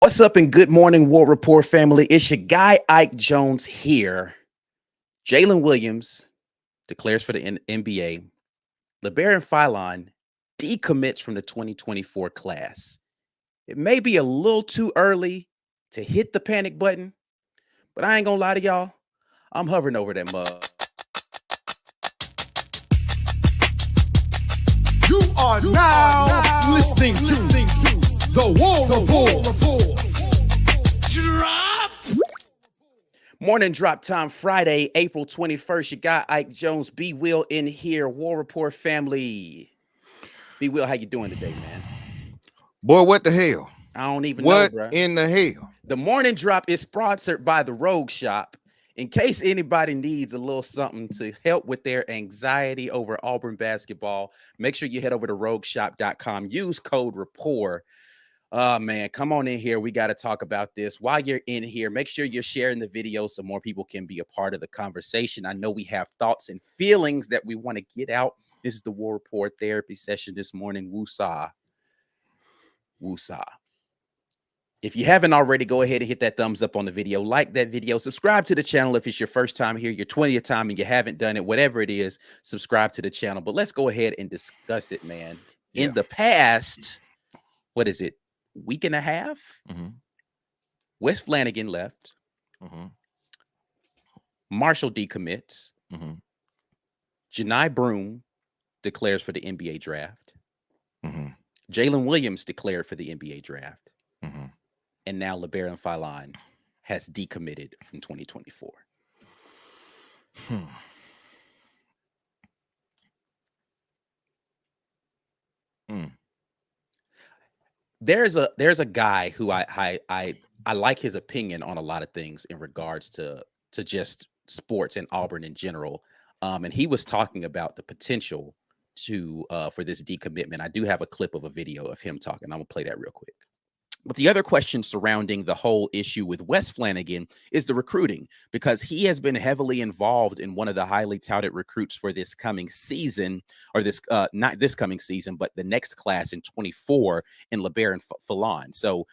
What's up and good morning, War Report family? It's your guy Ike Jones here. Jalen Williams declares for the NBA. LeBaron Philon decommits from the 2024 class. It may be a little too early to hit the panic button, but I ain't gonna lie to y'all. I'm hovering over that mug. You are now listening to the War Report. Drop. Morning drop time, Friday, April 21st. You got Ike Jones, B. Will in here. War Report family. B. Will, how you doing today, man? Boy, what the hell? I don't even What know, bro. in the hell? The morning drop is sponsored by the Rogue Shop. In case anybody needs a little something to help with their anxiety over Auburn basketball, make sure you head over to rogueshop.com. Use code RAPPORT. Oh, man, come on in here. We got to talk about this. While you're in here, make sure you're sharing the video so more people can be a part of the conversation. I know we have thoughts and feelings that we want to get out. This is the War Report therapy session this morning. Woosah. Woosah. If you haven't already, go ahead and hit that thumbs up on the video, like that video, subscribe to the channel if it's your first time here, your 20th time and you haven't done it, whatever it is, subscribe to the channel. But let's go ahead and discuss it, man. Yeah. In the past, what is it, week and a half? Wes Flanagan left. Marshall decommits. Janai Broome declares for the NBA draft. Jalen Williams declared for the NBA draft. And now LeBaron Philon has decommitted from 2024. There's a guy who I like his opinion on a lot of things in regards to just sports and Auburn in general. And he was talking about the potential to for this decommitment. I do have a clip of a video of him talking. I'm gonna play that real quick. But the other question surrounding the whole issue with Wes Flanagan is the recruiting, because he has been heavily involved in one of the highly touted recruits for this coming season, or this not this coming season, but the next class in 24 in LeBaron Philon. So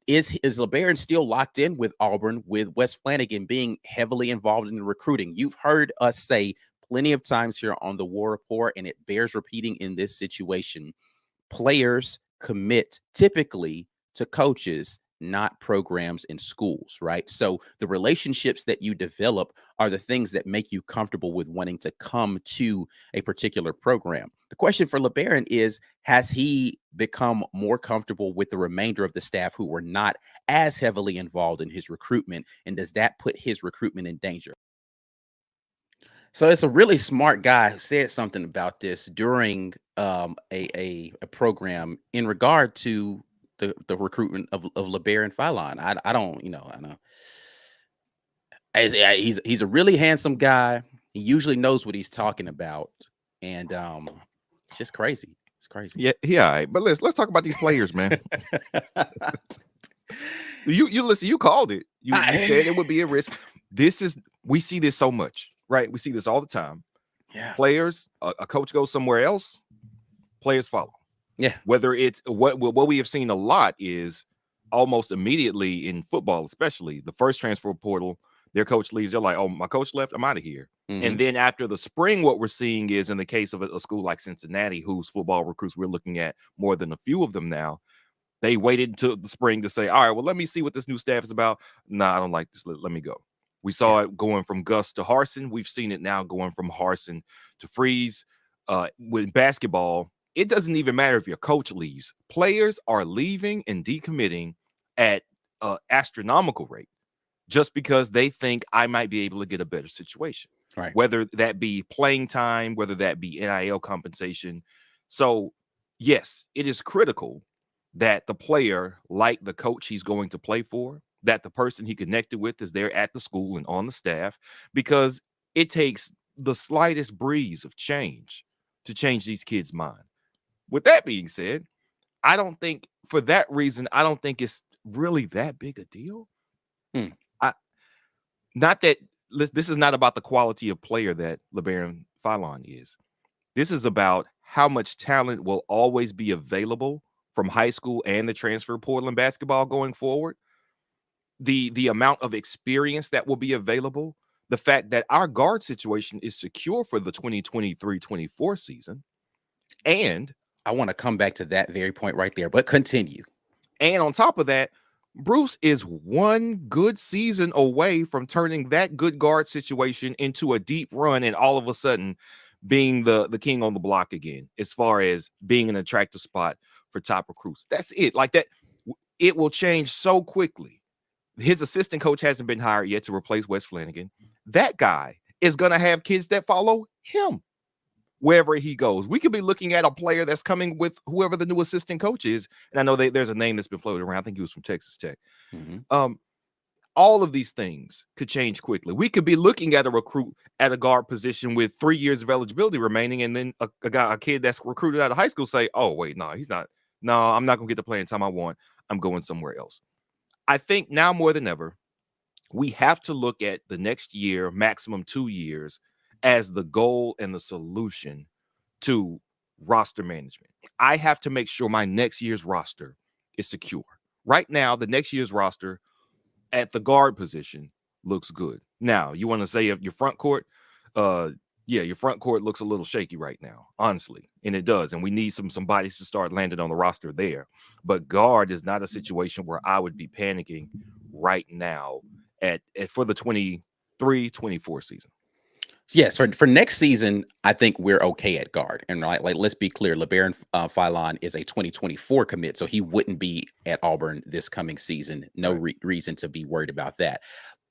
is LeBaron still locked in with Auburn with Wes Flanagan being heavily involved in the recruiting? You've heard us say plenty of times here on the War Report, and it bears repeating in this situation. Players commit typically to coaches, not programs and schools, right? So the relationships that you develop are the things that make you comfortable with wanting to come to a particular program. The question for LeBaron is, has he become more comfortable with the remainder of the staff who were not as heavily involved in his recruitment? And does that put his recruitment in danger? So it's a really smart guy who said something about this during a program in regard to the recruitment of LeBaron Philon. I don't, I know. He's a really handsome guy. He usually knows what he's talking about. And it's just crazy. It's crazy. Yeah. But let's talk about these players, man. you listen, you called it. You said it would be a risk. We see this so much, right? We see this all the time. Yeah. Players, a coach goes somewhere else, players follow. Yeah. Whether it's what we have seen a lot is almost immediately in football, especially the first transfer portal, their coach leaves. They're like, oh, my coach left, I'm out of here. And then after the spring, what we're seeing is in the case of a school like Cincinnati, whose football recruits we're looking at more than a few of them now, they waited until the spring to say, all right, well, let me see what this new staff is about. Nah, I don't like this. Let me go. We saw it going from Gus to Harsin. We've seen it now going from Harsin to Freeze. With basketball, it doesn't even matter if your coach leaves. Players are leaving and decommitting at an astronomical rate just because they think I might be able to get a better situation. Right. Whether that be playing time, whether that be NIL compensation. So, yes, it is critical that the player, like the coach he's going to play for, that the person he connected with is there at the school and on the staff, because it takes the slightest breeze of change to change these kids' mind. With that being said, I don't think for that reason, I don't think it's really that big a deal. Not that this is not about the quality of player that LeBaron Philon is. This is about how much talent will always be available from high school and the transfer portal in basketball going forward, the amount of experience that will be available, the fact that our guard situation is secure for the 2023-24 season. And I want to come back to that very point right there, but continue. And on top of that, Bruce is one good season away from turning that good guard situation into a deep run and all of a sudden being the king on the block again, as far as being an attractive spot for top recruits. That's it. Like that, it will change so quickly. His assistant coach hasn't been hired yet to replace Wes Flanagan. That guy is going to have kids that follow him wherever he goes. We could be looking at a player that's coming with whoever the new assistant coach is. And I know there's a name that's been floated around. I think he was from Texas Tech. All of these things could change quickly. We could be looking at a recruit at a guard position with 3 years of eligibility remaining, and then a kid that's recruited out of high school say, oh, wait, no, he's not. No, I'm not going to get the playing time I want. I'm going somewhere else. I think now more than ever, we have to look at the next year, maximum 2 years, as the goal and the solution to roster management. I have to make sure my next year's roster is secure. Right now, the next year's roster at the guard position looks good. Now, you want to say your front court, your front court looks a little shaky right now, honestly, and it does. And we need some bodies to start landing on the roster there. But guard is not a situation where I would be panicking right now for the 23-24 season. Yes, for next season, I think we're okay at guard. And like let's be clear, LeBaron Philon is a 2024 commit, so he wouldn't be at Auburn this coming season. No reason to be worried about that.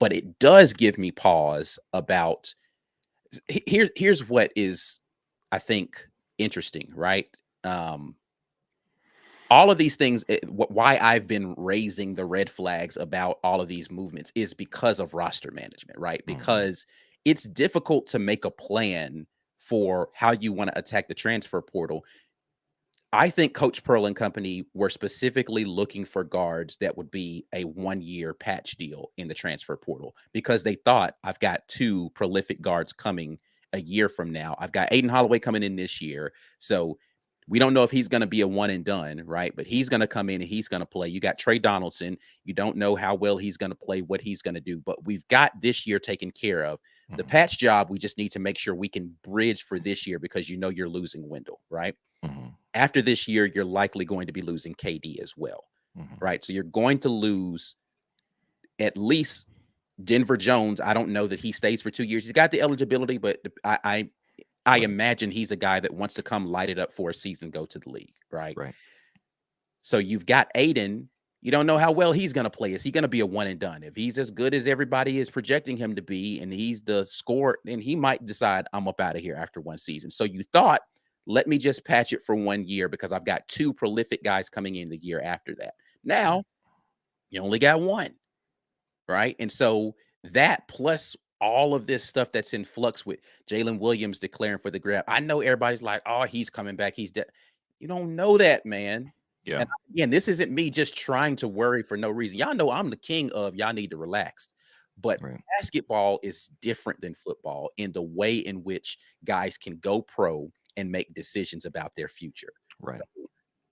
But it does give me pause about here's what is, I think, interesting, right? All of these things, why I've been raising the red flags about all of these movements is because of roster management, right? Because it's difficult to make a plan for how you want to attack the transfer portal. I think Coach Pearl and company were specifically looking for guards that would be a 1-year patch deal in the transfer portal because they thought, I've got 2 prolific guards coming a year from now. I've got Aiden Holloway coming in this year. So we don't know if he's going to be a one and done, right? But he's going to come in and he's going to play. You got Trey Donaldson. You don't know how well he's going to play, what he's going to do. But we've got this year taken care of. The patch job, we just need to make sure we can bridge for this year because you're losing Wendell, right? After this year, you're likely going to be losing KD as well, right? So you're going to lose at least Denver Jones. I don't know that he stays for 2 years. He's got the eligibility, but I imagine he's a guy that wants to come light it up for a season, go to the league, right? So you've got Aiden. You don't know how well he's going to play. Is he going to be a one and done? If he's as good as everybody is projecting him to be and he's the scorer, then he might decide I'm up out of here after one season. So you thought, let me just patch it for 1 year because I've got 2 prolific guys coming in the year after that. Now you only got 1, right? And so that plus all of this stuff that's in flux with Jalen Williams declaring for the grab. I know everybody's like, oh, he's coming back. He's dead. You don't know that, man. Yeah. And again, this isn't me just trying to worry for no reason. Y'all know I'm the king of y'all need to relax. But basketball is different than football in the way in which guys can go pro and make decisions about their future. Right.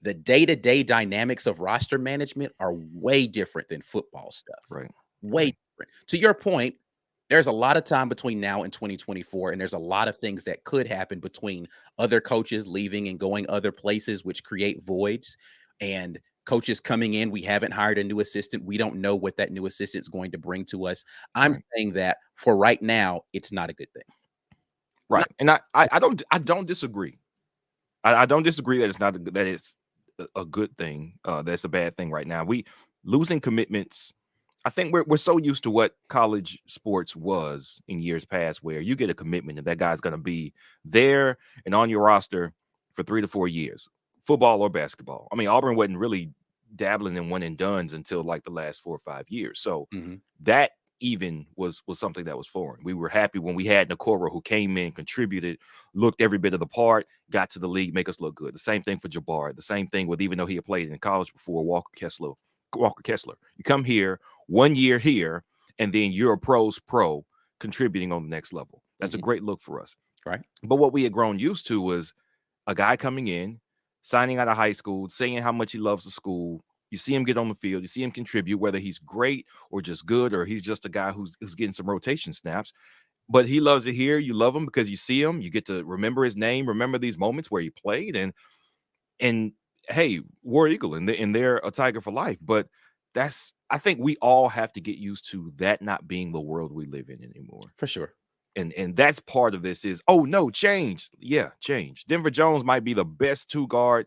The day-to-day dynamics of roster management are way different than football stuff. Right. Way different. To your point, there's a lot of time between now and 2024, and there's a lot of things that could happen between other coaches leaving and going other places, which create voids, and coaches coming in. We haven't hired a new assistant. We don't know what that new assistant is going to bring to us. I'm saying that for right now, it's not a good thing. Right. And I don't disagree. I don't disagree that it's a good thing. That's a bad thing right now. We losing commitments. I think we're so used to what college sports was in years past, where you get a commitment and that guy's going to be there and on your roster for 3 to 4 years, football or basketball. I mean, Auburn wasn't really dabbling in one and dones until like the last 4 or 5 years. So that even was something that was foreign. We were happy when we had Nakora, who came in, contributed, looked every bit of the part, got to the league, make us look good. The same thing for Jabbar. The same thing with, even though he had played in college before, Walker Kessler. You come here 1 year here, and then you're a pro's pro contributing on the next level. That's a great look for us. Right. But what we had grown used to was a guy coming in, signing out of high school, saying how much he loves the school. You see him get on the field, you see him contribute, whether he's great or just good, or he's just a guy who's getting some rotation snaps. But he loves it here. You love him because you see him. You get to remember his name, remember these moments where he played, and hey, War Eagle, and they're a Tiger for life. But I think we all have to get used to that not being the world we live in anymore. For sure. And that's part of this is, oh no, change. Yeah, change. Denver Jones might be the best 2-guard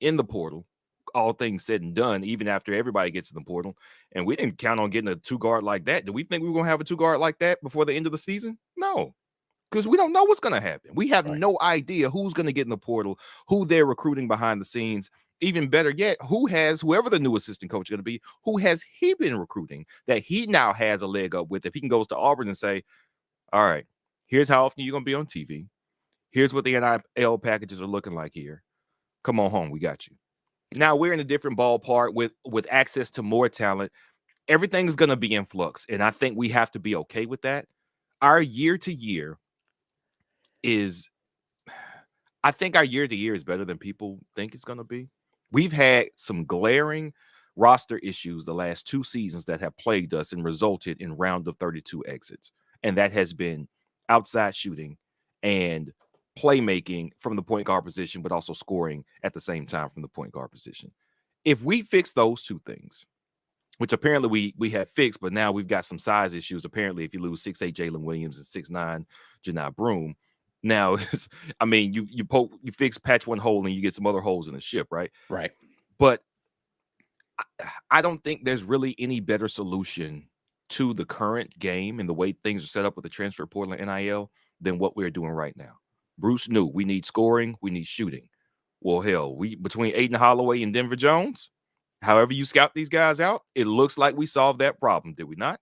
in the portal, all things said and done, even after everybody gets in the portal. And we didn't count on getting a 2-guard like that. Do we think we were going to have a 2-guard like that before the end of the season? No, because we don't know what's going to happen. We have no idea who's going to get in the portal, who they're recruiting behind the scenes. Even better yet, whoever the new assistant coach is going to be, who has he been recruiting that he now has a leg up with if he can go to Auburn and say, all right, here's how often you're going to be on TV. Here's what the NIL packages are looking like here. Come on home. We got you. Now we're in a different ballpark with access to more talent. Everything is going to be in flux, and I think we have to be okay with that. Our year to year is better than people think it's going to be. We've had some glaring roster issues the last 2 seasons that have plagued us and resulted in round of 32 exits. And that has been outside shooting and playmaking from the point guard position, but also scoring at the same time from the point guard position. If we fix those 2 things, which apparently we have fixed, but now we've got some size issues. Apparently, if you lose 6'8" Jalen Williams and 6'9" Janai Broome, now, I mean, you fix patch one hole and you get some other holes in the ship, right? Right. But I don't think there's really any better solution to the current game and the way things are set up with the transfer portal and NIL than what we're doing right now. Bruce knew we need scoring, we need shooting. Well, hell, between Aiden Holloway and Denver Jones, however you scout these guys out, it looks like we solved that problem, did we not?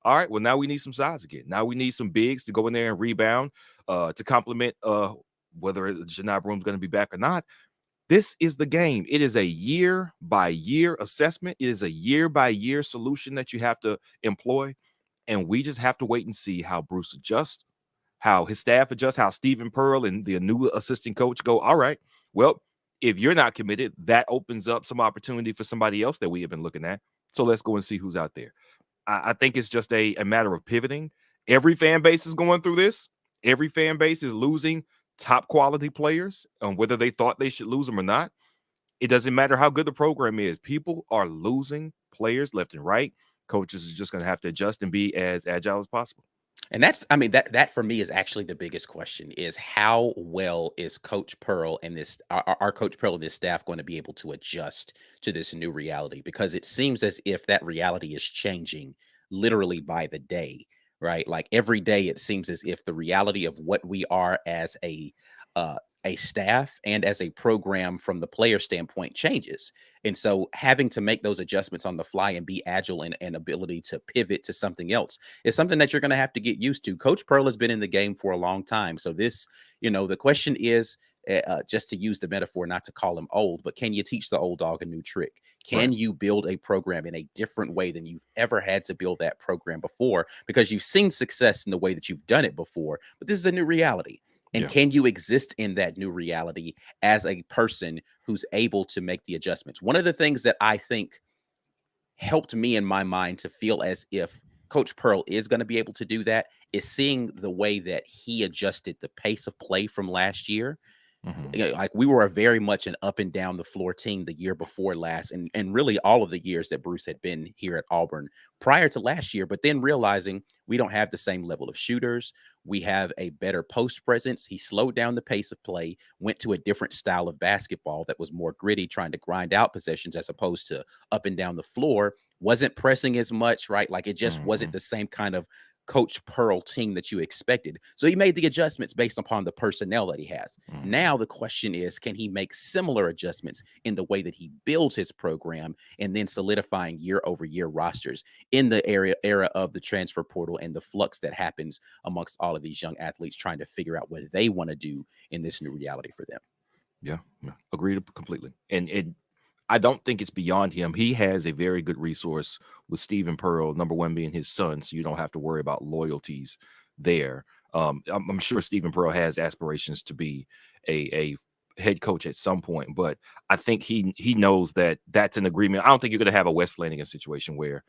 All right, well, now we need some size again. Now we need some bigs to go in there and rebound to complement whether Janai Broome's going to be back or not. This is the game. It is a year-by-year assessment. It is a year-by-year solution that you have to employ, and we just have to wait and see how Bruce adjusts, how his staff adjusts, how Stephen Pearl and the new assistant coach go, all right, well, if you're not committed, that opens up some opportunity for somebody else that we have been looking at. So let's go and see who's out there. I think it's just a matter of pivoting. Every fan base is going through this. Every fan base is losing top quality players, whether they thought they should lose them or not. It doesn't matter how good the program is. People are losing players left and right. Coaches is just going to have to adjust and be as agile as possible. And that for me is actually the biggest question, is how well is Coach Pearl and our Coach Pearl and this staff going to be able to adjust to this new reality? Because it seems as if that reality is changing literally by the day, right? Like every day, it seems as if the reality of what we are as a staff and as a program from the player standpoint changes. And so having to make those adjustments on the fly and be agile and ability to pivot to something else is something that you're going to have to get used to. Coach Pearl has been in the game for a long time. So this, the question is, just to use the metaphor, not to call him old, but can you teach the old dog a new trick? Can you build a program in a different way than you've ever had to build that program before? Because you've seen success in the way that you've done it before, but this is a new reality. And can you exist in that new reality as a person who's able to make the adjustments? One of the things that I think helped me in my mind to feel as if Coach Pearl is going to be able to do that is seeing the way that he adjusted the pace of play from last year. Like we were very much an up and down the floor team the year before last, and really all of the years that Bruce had been here at Auburn prior to last year, but then realizing we don't have the same level of shooters. We have a better post presence. He slowed down the pace of play, went to a different style of basketball that was more gritty, trying to grind out possessions as opposed to up and down the floor. Wasn't pressing as much, right? Like it just wasn't the same kind of Coach Pearl team that you expected. So he made the adjustments based upon the personnel that he has. Now the question is, can he make similar adjustments in the way that he builds his program and then solidifying year over year rosters in the era of the transfer portal and the flux that happens amongst all of these young athletes trying to figure out what they want to do in this new reality for them? Yeah, agreed completely. And I don't think it's beyond him. He has a very good resource with Stephen Pearl, number one being his son, so you don't have to worry about loyalties there. I'm sure Stephen Pearl has aspirations to be a head coach at some point, but I think he knows that that's an agreement. I don't think you're going to have a Wes Flanagan situation where,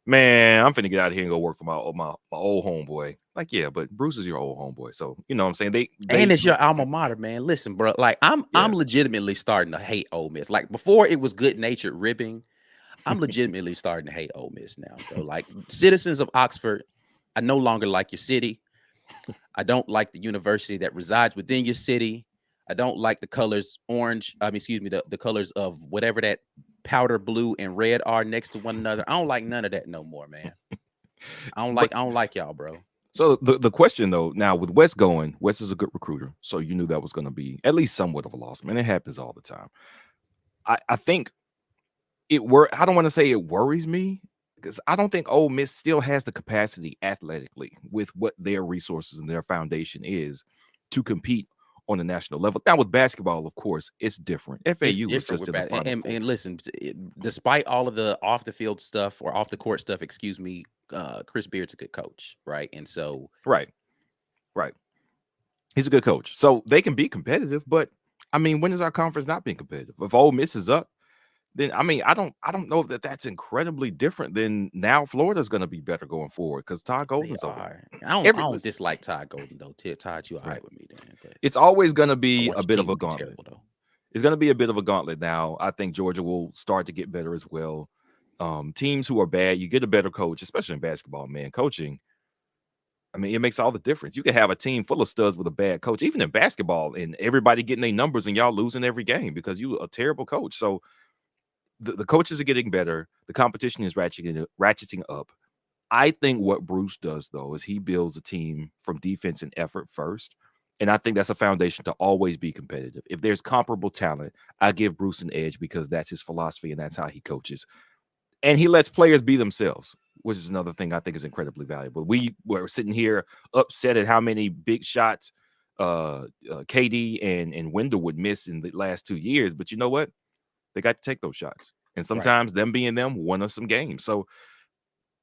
man, I'm finna get out of here and go work for my old homeboy. Like, yeah, but Bruce is your old homeboy, so you know what I'm saying. And it's your alma mater, man. Listen, bro. Like I'm legitimately starting to hate Ole Miss. Like before, it was good natured ribbing. I'm legitimately starting to hate Ole Miss now, though. Like citizens of Oxford, I no longer like your city. I don't like the university that resides within your city. I don't like the colors orange. Excuse me, the colors of whatever that powder blue and red are next to one another. I don't like none of that no more, man. I don't like y'all, bro. So the question though, now with Wes going, Wes is a good recruiter, so you knew that was going to be at least somewhat of a loss. Man, it happens all the time. I think I don't want to say it worries me because I don't think Ole Miss still has the capacity athletically with what their resources and their foundation is to compete on the national level. Now with basketball, of course, it's different. FAU is just in the Final Four. And listen, despite all of the off the field stuff or off the court stuff, excuse me, Chris Beard's a good coach, right? And so right, he's a good coach, so they can be competitive. But I mean, when is our conference not being competitive? If Ole Miss is up, then I mean, I don't know if that's incredibly different than now. Florida's going to be better going forward because Todd Golden's over. I don't dislike Todd Golden though. Todd, you all right with me then? But it's always going to be a bit of a gauntlet. Terrible, though. It's going to be a bit of a gauntlet now. I think Georgia will start to get better as well. Teams who are bad, you get a better coach, especially in basketball, man. Coaching, I mean, it makes all the difference. You can have a team full of studs with a bad coach, even in basketball, and everybody getting their numbers and y'all losing every game because you're a terrible coach. So the coaches are getting better. The competition is ratcheting up. I think what Bruce does, though, is he builds a team from defense and effort first. And I think that's a foundation to always be competitive. If there's comparable talent, I give Bruce an edge because that's his philosophy and that's how he coaches. And he lets players be themselves, which is another thing I think is incredibly valuable. We were sitting here upset at how many big shots KD and Wendell would miss in the last 2 years. But you know what? They got to take those shots. And sometimes them being them won us some games. So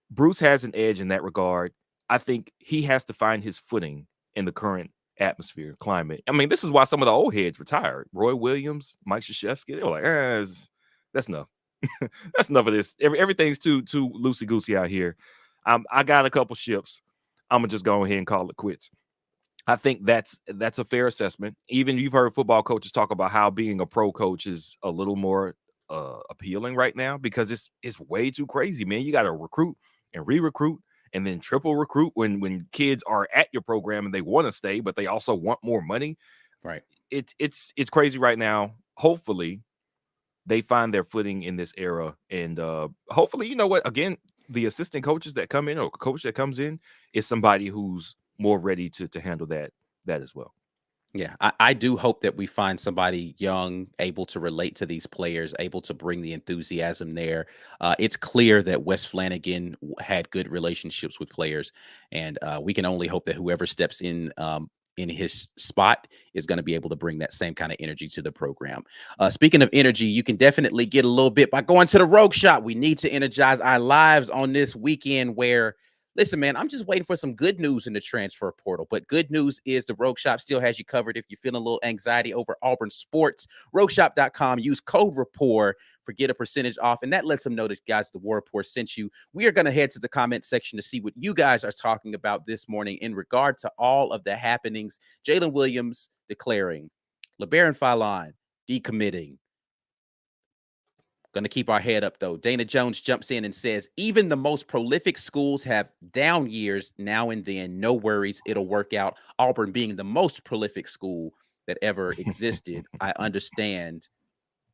Bruce has an edge in that regard. I think he has to find his footing in the current atmosphere, climate. I mean, this is why some of the old heads retired. Roy Williams, Mike Krzyzewski, they were like, that's enough. That's enough of this. Everything's too loosey-goosey out here. I got a couple ships. I'm going to just go ahead and call it quits. I think that's a fair assessment. Even you've heard football coaches talk about how being a pro coach is a little more appealing right now because it's way too crazy, man. You got to recruit and re-recruit and then triple recruit when kids are at your program and they want to stay, but they also want more money. Right. It's crazy right now. Hopefully they find their footing in this era. And hopefully, you know what, again, the assistant coaches that come in or coach that comes in is somebody who's more ready to handle that as well. Yeah, I do hope that we find somebody young, able to relate to these players, able to bring the enthusiasm there. It's clear that Wes Flanagan had good relationships with players, and we can only hope that whoever steps in his spot is going to be able to bring that same kind of energy to the program. Speaking of energy, you can definitely get a little bit by going to the Rogue Shop. We need to energize our lives on this weekend where, listen, man, I'm just waiting for some good news in the transfer portal. But good news is the Rogue Shop still has you covered if you're feeling a little anxiety over Auburn Sports. RogueShop.com. Use code RAPPORT for get a percentage off. And that lets them know that, guys, the War Report sent you. We are going to head to the comment section to see what you guys are talking about this morning in regard to all of the happenings. Jalen Williams declaring, LeBaron Fallon decommitting. Going to keep our head up, though. Dana Jones jumps in and says, even the most prolific schools have down years now and then. No worries. It'll work out. Auburn being the most prolific school that ever existed. I understand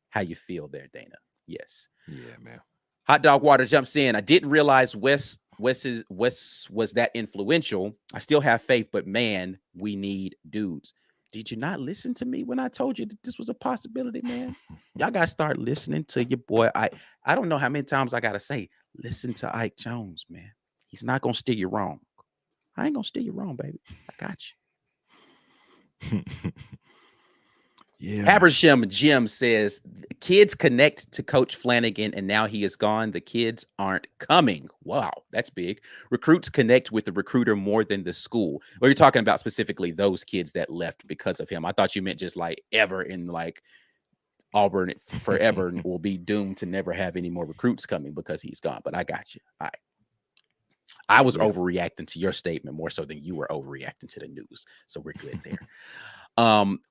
how you feel there, Dana. Yes. Yeah, man. Hot Dog Water jumps in. I didn't realize Wes was that influential. I still have faith, but man, we need dudes. Did you not listen to me when I told you that this was a possibility, man? Y'all got to start listening to your boy. I don't know how many times I got to say, listen to Ike Jones, man. He's not going to steer you wrong. I ain't going to steer you wrong, baby. I got you. Yeah. Habersham Jim says kids connect to Coach Flanagan and now he is gone. The kids aren't coming. Wow, that's big. Recruits connect with the recruiter more than the school. Well, you're talking about specifically those kids that left because of him. I thought you meant just like ever in like Auburn forever will be doomed to never have any more recruits coming because he's gone. But I got you. All right. I was overreacting to your statement more so than you were overreacting to the news. So we're good there.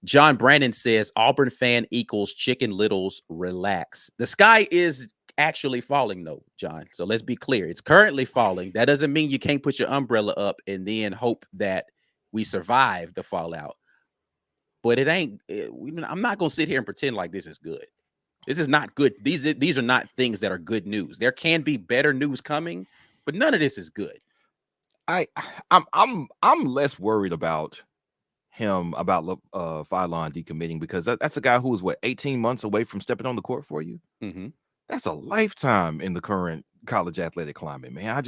John Brandon says Auburn fan equals Chicken Littles. Relax. The sky is actually falling though, John. So let's be clear. It's currently falling. That doesn't mean you can't put your umbrella up and then hope that we survive the fallout. But it ain't. I'm not gonna sit here and pretend like this is good. This is not good. These are not things that are good news. There can be better news coming, but none of this is good. I'm less worried about him about Phylon decommitting because that's a guy who is 18 months away from stepping on the court for you. Mm-hmm. That's a lifetime in the current college athletic climate, man.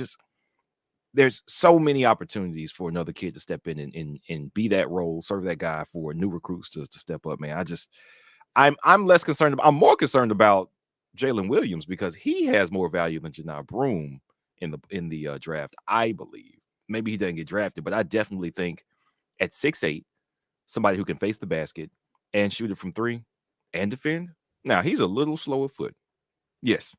There's so many opportunities for another kid to step in and be that role, serve that guy for new recruits to step up, man. I'm less concerned. I'm more concerned about Jalen Williams because he has more value than Janai Broome in the draft. I believe maybe he doesn't get drafted, but I definitely think at 6'8", somebody who can face the basket and shoot it from three and defend. Now he's a little slow of foot, yes,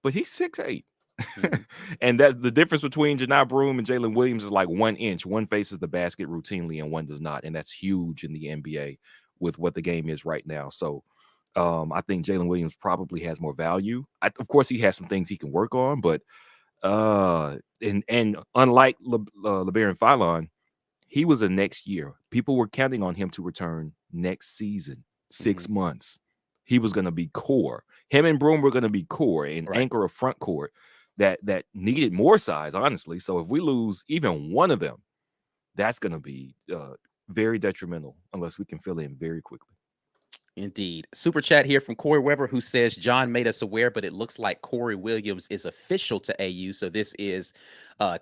but he's 6'8". Mm-hmm. And that the difference between Janai Broome and Jalen Williams is like 1 inch. One faces the basket routinely and one does not, and that's huge in the NBA with what the game is right now. So I think Jalen Williams probably has more value. Of course, he has some things he can work on, but and unlike LeBaron Phylon, he was a next year. People were counting on him to return next season, 6 months. He was going to be core. Him and Broome were going to be core and anchor a front court that needed more size, honestly. So if we lose even one of them, that's going to be very detrimental unless we can fill in very quickly. Indeed. Super chat here from Corey Weber, who says John made us aware, but it looks like Corey Williams is official to AU. So this is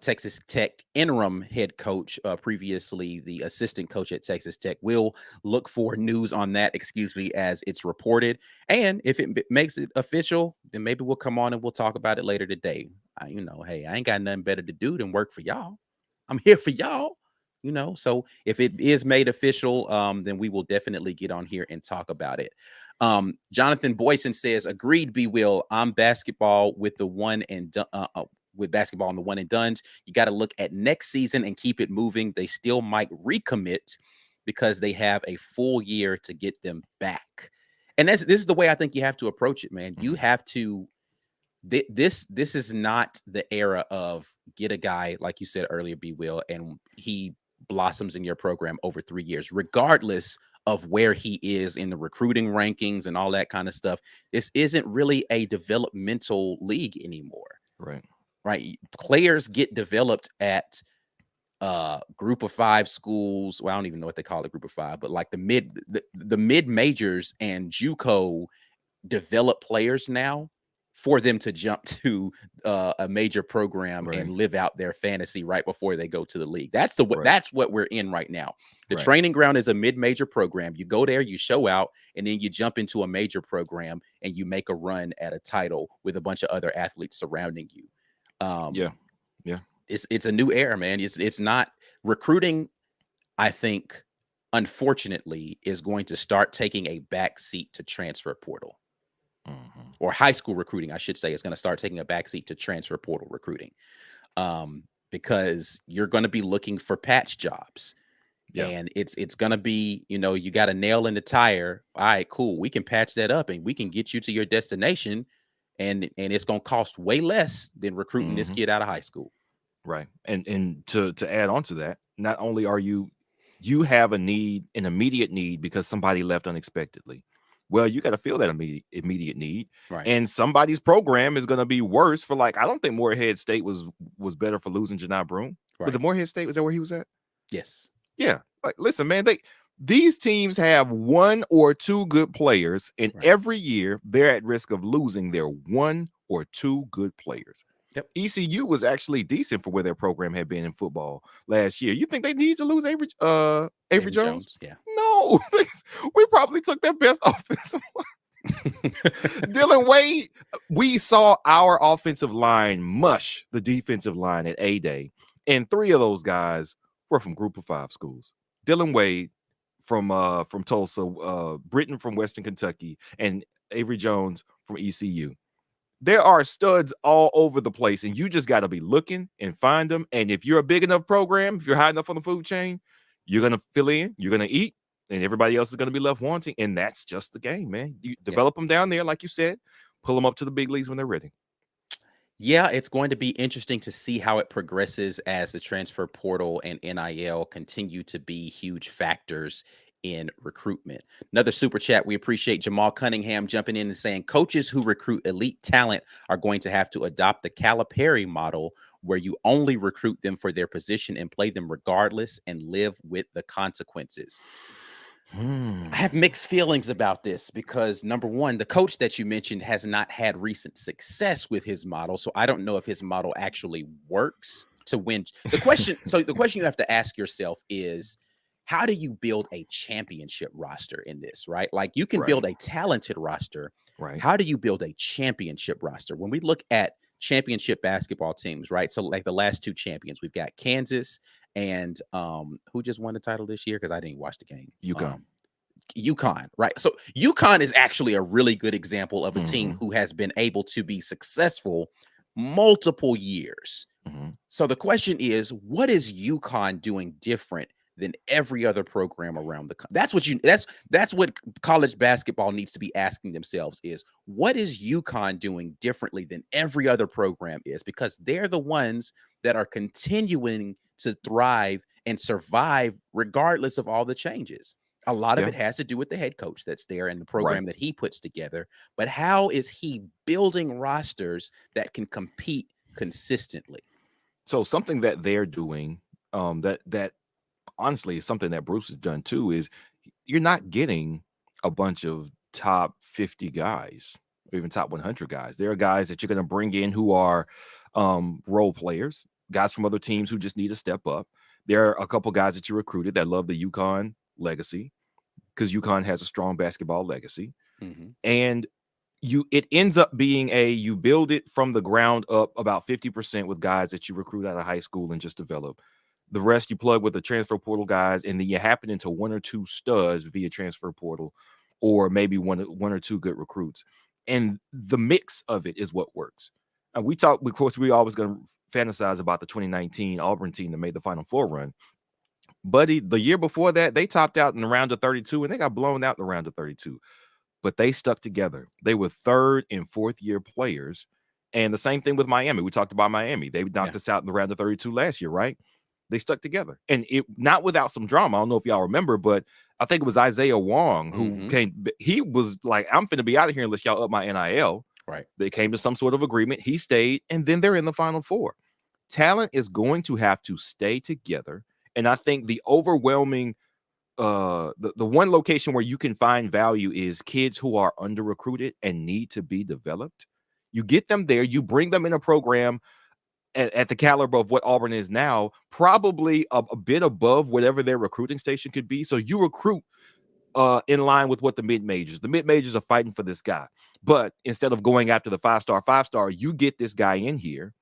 Texas Tech interim head coach, previously the assistant coach at Texas Tech. We'll look for news on that, as it's reported. And if it makes it official, then maybe we'll come on and we'll talk about it later today. Hey, I ain't got nothing better to do than work for y'all. I'm here for y'all. So if it is made official, then we will definitely get on here and talk about it. Jonathan Boyson says, agreed, B. Will. I'm basketball with the one and with basketball on the one and dones. You got to look at next season and keep it moving. They still might recommit because they have a full year to get them back. And this is the way I think you have to approach it, man. You have to. This is not the era of get a guy, like you said earlier, B. Will, and he blossoms in your program over 3 years, regardless of where he is in the recruiting rankings and all that kind of stuff. This isn't really a developmental league anymore. Right. Players get developed at group of five schools. Well, I don't even know what they call it, group of five, but like the mid majors and JUCO develop players now for them to jump to a major program and live out their fantasy right before they go to the league. That's that's what we're in right now. The training ground is a mid-major program. You go there, you show out, and then you jump into a major program and you make a run at a title with a bunch of other athletes surrounding you. It's a new era, man. It's not recruiting. I think, unfortunately, is going to start taking a back seat to transfer portal. Or high school recruiting, I should say, is going to start taking a backseat to transfer portal recruiting, because you're going to be looking for patch jobs, and it's going to be, you got a nail in the tire. All right, cool. We can patch that up and we can get you to your destination, and it's going to cost way less than recruiting this kid out of high school. Right, and to add on to that, not only are you have an immediate need because somebody left unexpectedly. Well, you got to fill that immediate need, and somebody's program is going to be worse for I don't think Morehead State was better for losing Janai Broome. Was it Morehead State? Was that where he was at? Yes. Yeah. Listen, man, these teams have one or two good players, and every year they're at risk of losing their one or two good players. Yep. ECU was actually decent for where their program had been in football last year. You think they need to lose Avery Jones? Yeah. No, we probably took their best offensive. Dylan Wade, we saw our offensive line mush the defensive line at A-Day, and 3 of those guys were from Group of 5 schools. Dylan Wade from Tulsa, Britton from Western Kentucky, and Avery Jones from ECU. There are studs all over the place, and you just got to be looking and find them. And if you're a big enough program, if you're high enough on the food chain, you're going to fill in, you're going to eat, and everybody else is going to be left wanting. And that's just the game, man. You develop them down there, like you said, pull them up to the big leagues when they're ready. Yeah, it's going to be interesting to see how it progresses as the transfer portal and NIL continue to be huge factors in recruitment. Another super chat. We appreciate Jamal Cunningham jumping in and saying coaches who recruit elite talent are going to have to adopt the Calipari model where you only recruit them for their position and play them regardless and live with the consequences. I have mixed feelings about this because, number one, the coach that you mentioned has not had recent success with his model. So I don't know if his model actually works to win. The question you have to ask yourself is, how do you build a championship roster in this, right? Like you can build a talented roster. Right. How do you build a championship roster? When we look at championship basketball teams, right? So like the last 2 champions, we've got Kansas and who just won the title this year? Because I didn't watch the game. UConn, right? So UConn is actually a really good example of a team who has been able to be successful multiple years. So the question is, what is UConn doing different than every other program around the country? That's what college basketball needs to be asking themselves is, what is UConn doing differently than every other program is? Because they're the ones that are continuing to thrive and survive regardless of all the changes. A lot of it has to do with the head coach that's there and the program that he puts together. But how is he building rosters that can compete consistently? So something that they're doing, that honestly is something that Bruce has done too, is you're not getting a bunch of top 50 guys or even top 100 guys. There are guys that you're going to bring in who are role players, guys from other teams who just need to step up. There are a couple guys that you recruited that love the UConn legacy, because UConn has a strong basketball legacy. And it ends up being you build it from the ground up about 50% with guys that you recruit out of high school and just develop. The rest you plug with the transfer portal guys, and then you happen into 1 or 2 studs via transfer portal, or maybe one or 2 good recruits. And the mix of it is what works. And of course, we always going to fantasize about the 2019 Auburn team that made the Final Four run. Buddy, the year before that, they topped out in the round of 32, and they got blown out in the round of 32. But they stuck together. They were 3rd and 4th year players. And the same thing with Miami. We talked about Miami. They knocked us out in the round of 32 last year, right? They stuck together. And it not without some drama. I don't know if y'all remember, but I think it was Isaiah Wong who came. He was like, I'm finna be out of here unless y'all up my NIL. Right. They came to some sort of agreement. He stayed, and then they're in the Final Four. Talent is going to have to stay together. And I think the overwhelming, the one location where you can find value is kids who are under recruited and need to be developed. You get them there, you bring them in a program at the caliber of what Auburn is now, probably a bit above whatever their recruiting station could be. So you recruit in line with what the mid-majors are fighting for this guy. But instead of going after the 5-star, you get this guy in here.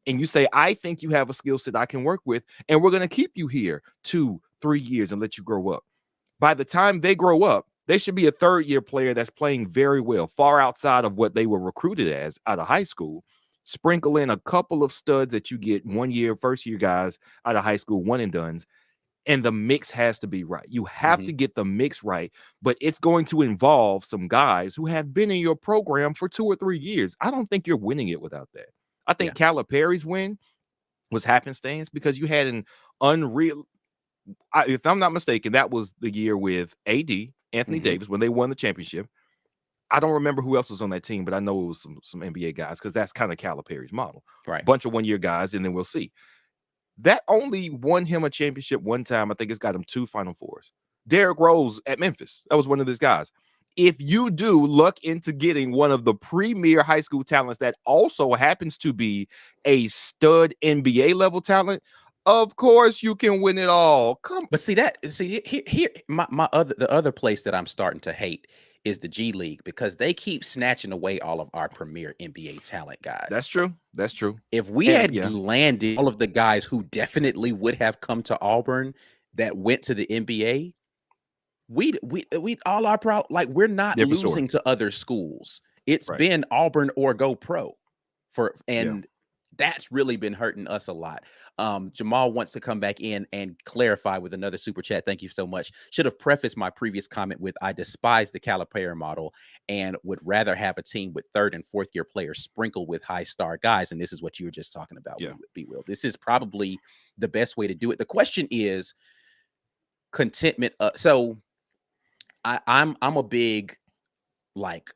And you say, I think you have a skill set I can work with, and we're going to keep you here 2-3 years and let you grow up. By the time they grow up, they should be a 3rd-year player that's playing very well, far outside of what they were recruited as out of high school. Sprinkle in a couple of studs that you get 1-year, 1st-year guys out of high school, one and dones, and the mix has to be right. You have to get the mix right, but it's going to involve some guys who have been in your program for 2 or 3 years. I don't think you're winning it without that. I think Calipari's win was happenstance because you had an unreal. If I'm not mistaken, that was the year with AD, Anthony Davis, when they won the championship. I don't remember who else was on that team, but I know it was some NBA guys because that's kind of Calipari's model. Right. Bunch of 1-year guys, and then we'll see. That only won him a championship one time. I think it's got him 2 Final Fours. Derrick Rose at Memphis. That was one of these guys. if you do look into getting one of the premier high school talents that also happens to be a stud NBA level talent, of course you can win it all. But see here the other place that I'm starting to hate is the G League, because they keep snatching away all of our premier NBA talent guys. That's true. That's true. If we had landed all of the guys who definitely would have come to Auburn that went to the NBA, we'd all our like, we're not Different losing story. to other schools. It's Right. been Auburn or go pro Yeah. that's really been hurting us a lot. Jamal wants to come back in and clarify with another super chat. Thank you so much. Should have prefaced my previous comment with, I despise the Calipari model and would rather have a team with third and fourth year players sprinkled with high star guys. And this is what you were just talking about. Yeah. B Will. This is probably the best way to do it. The question is contentment. So I'm a big, like,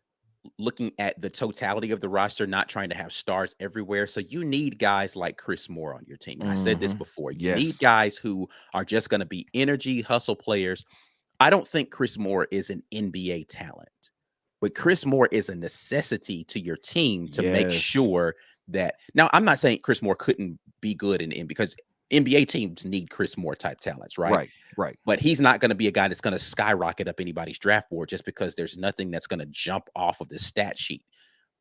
looking at the totality of the roster, not trying to have stars everywhere. So you need guys like Chris Moore on your team. And I said this before. You need guys who are just going to be energy, hustle players. I don't think Chris Moore is an NBA talent, but Chris Moore is a necessity to your team to make sure that. Now, I'm not saying Chris Moore couldn't be good in NBA, because NBA teams need Chris Moore type talents, right? Right. But he's not going to be a guy that's going to skyrocket up anybody's draft board just because there's nothing that's going to jump off of the stat sheet.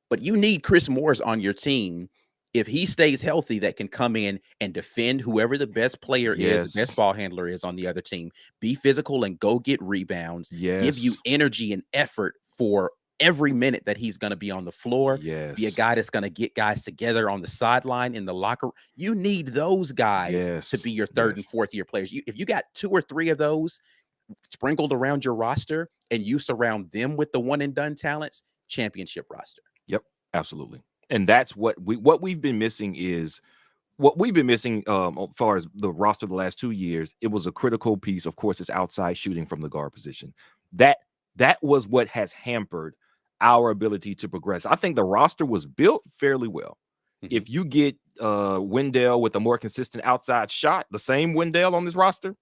But you need Chris Moore's on your team, if he stays healthy, that can come in and defend whoever the best player is, the best ball handler is on the other team, be physical and go get rebounds, give you energy and effort for every minute that he's going to be on the floor, be a guy that's going to get guys together on the sideline, in the locker. You need those guys to be your third and fourth year players. If you got 2 or 3 of those sprinkled around your roster and you surround them with the one and done talents, championship roster. Yep, absolutely. And that's what we've been missing is what we've been missing as far as the roster the last 2 years. It was a critical piece. Of course, it's outside shooting from the guard position. That was what has hampered our ability to progress. I think the roster was built fairly well. If you get Wendell with a more consistent outside shot, the same Wendell on this roster,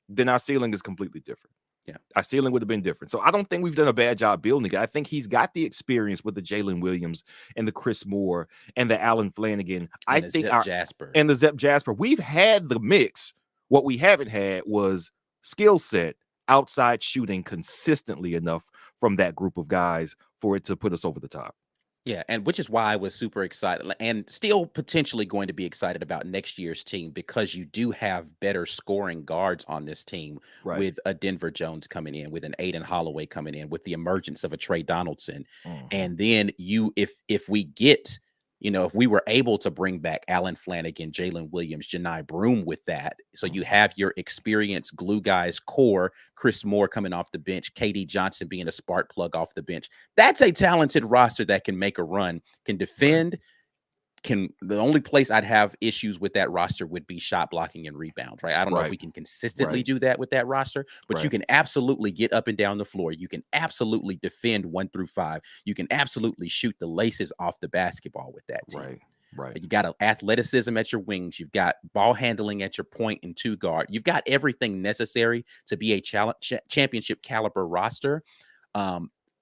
then our ceiling is completely different. Yeah, our ceiling would have been different. So I don't think we've done a bad job building it. I think he's got the experience with the Jalen Williams and the Chris Moore and the Alan Flanagan. I think the Zep Jasper. We've had the mix. What we haven't had was skill set, outside shooting consistently enough from that group of guys for it to put us over the top. Yeah, and which is why I was super excited and still potentially going to be excited about next year's team, because you do have better scoring guards on this team, with a Denver Jones coming in, with an Aiden Holloway coming in, with the emergence of a Trey Donaldson. And then if we get, if we were able to bring back Alan Flanagan, Jalen Williams, Janai Broom with that, so you have your experienced glue guys core, Chris Moore coming off the bench, KD Johnson being a spark plug off the bench. That's a talented roster that can make a run, can defend. The only place I'd have issues with that roster would be shot blocking and rebounds, right? I don't know if we can consistently do that with that roster, but you can absolutely get up and down the floor. You can absolutely defend 1 through 5. You can absolutely shoot the laces off the basketball with that team. Right. You got athleticism at your wings. You've got ball handling at your point and 2 guard. You've got everything necessary to be a championship caliber roster.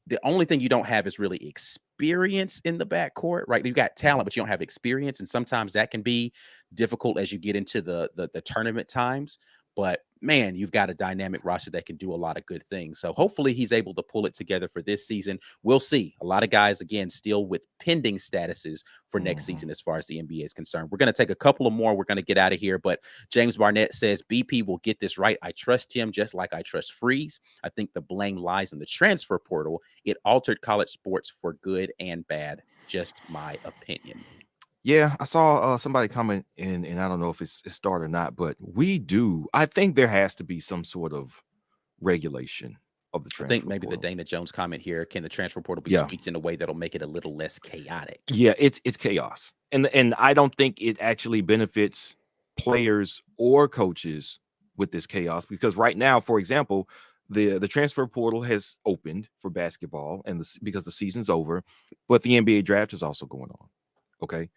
The only thing you don't have is really experience in the backcourt, right? You've got talent, but you don't have experience. And sometimes that can be difficult as you get into the tournament times. But man, you've got a dynamic roster that can do a lot of good things. So hopefully he's able to pull it together for this season. We'll see. A lot of guys, again, still with pending statuses for next season as far as the NBA is concerned. We're going to take a couple of more. We're going to get out of here. But James Barnett says, BP will get this right. I trust him just like I trust Freeze. I think the blame lies in the transfer portal. It altered college sports for good and bad. Just my opinion. Yeah, I saw somebody comment in, and I don't know if it's start or not, but I think there has to be some sort of regulation of the transfer. I think maybe portal. the Dana Jones comment here, can the transfer portal be tweaked in a way that'll make it a little less chaotic? Yeah, it's chaos. And I don't think it actually benefits players or coaches with this chaos, because right now, for example, the transfer portal has opened for basketball because the season's over, but the NBA draft is also going on. Okay.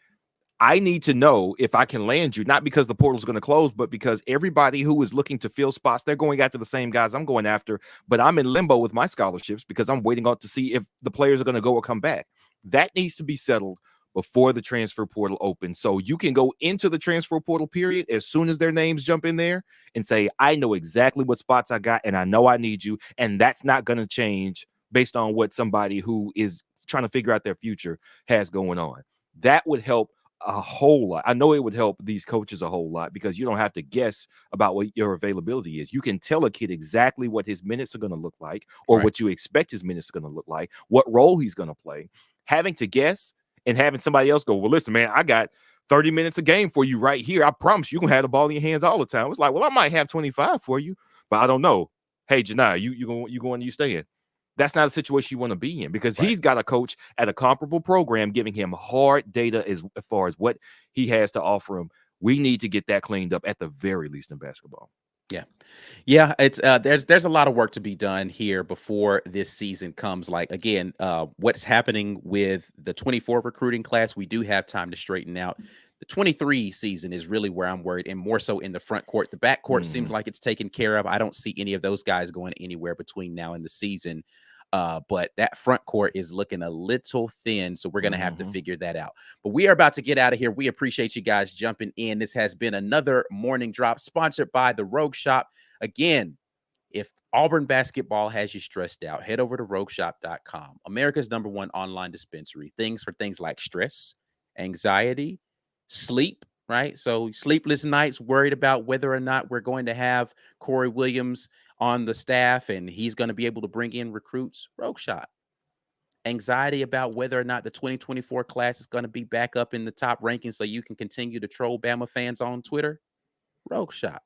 I need to know if I can land you, not because the portal is going to close, but because everybody who is looking to fill spots, they're going after the same guys I'm going after, but I'm in limbo with my scholarships because I'm waiting on to see if the players are going to go or come back. That needs to be settled before the transfer portal opens. So you can go into the transfer portal period as soon as their names jump in there and say, I know exactly what spots I got and I know I need you. And that's not going to change based on what somebody who is trying to figure out their future has going on. That would help a whole lot. I know it would help these coaches a whole lot because you don't have to guess about what your availability is. You can tell a kid exactly what his minutes are going to look like or what you expect his minutes are going to look like, what role he's going to play. Having to guess and having somebody else go, well, listen, man, I got 30 minutes a game for you right here. I promise you're going to have the ball in your hands all the time. It's like, well, I might have 25 for you, but I don't know. Hey, Janai, you going, you staying? That's not a situation you want to be in because he's got a coach at a comparable program giving him hard data as far as what he has to offer him. We need to get that cleaned up at the very least in basketball. Yeah, it's there's a lot of work to be done here before this season comes. Like again, what's happening with the 24 recruiting class, we do have time to straighten out. The 23 season is really where I'm worried, and more so in the front court. The back court seems like it's taken care of. I don't see any of those guys going anywhere between now and the season. But that front court is looking a little thin, so we're going to have to figure that out. But we are about to get out of here. We appreciate you guys jumping in. This has been another Morning Drop sponsored by the Rogue Shop. Again, if Auburn basketball has you stressed out, head over to rogueshop.com, America's #1 online dispensary. Things for things like stress, anxiety, sleep, right? So sleepless nights, worried about whether or not we're going to have Corey Williams on the staff and he's going to be able to bring in recruits. Rogue Shop. Anxiety about whether or not the 2024 class is going to be back up in the top rankings so you can continue to troll Bama fans on Twitter. Rogue Shop.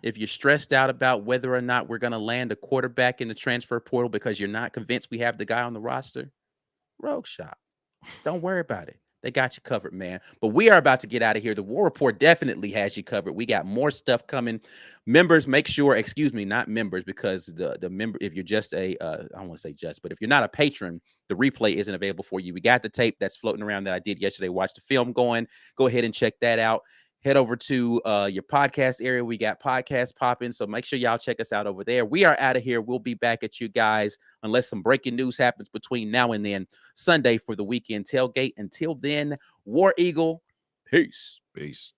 If you're stressed out about whether or not we're going to land a quarterback in the transfer portal because you're not convinced we have the guy on the roster, Rogue Shop. Don't worry about it. They got you covered, man. But we are about to get out of here. The War Report definitely has you covered. We got more stuff coming. Members, make sure, excuse me, not members, because the member, if you're just I don't want to say just, but if you're not a patron, the replay isn't available for you. We got the tape that's floating around that I did yesterday. Watch the film going. Go ahead and check that out. Head over to your podcast area. We got podcasts popping, so make sure y'all check us out over there. We are out of here. We'll be back at you guys unless some breaking news happens between now and then, Sunday for the weekend tailgate. Until then, War Eagle, peace. Peace.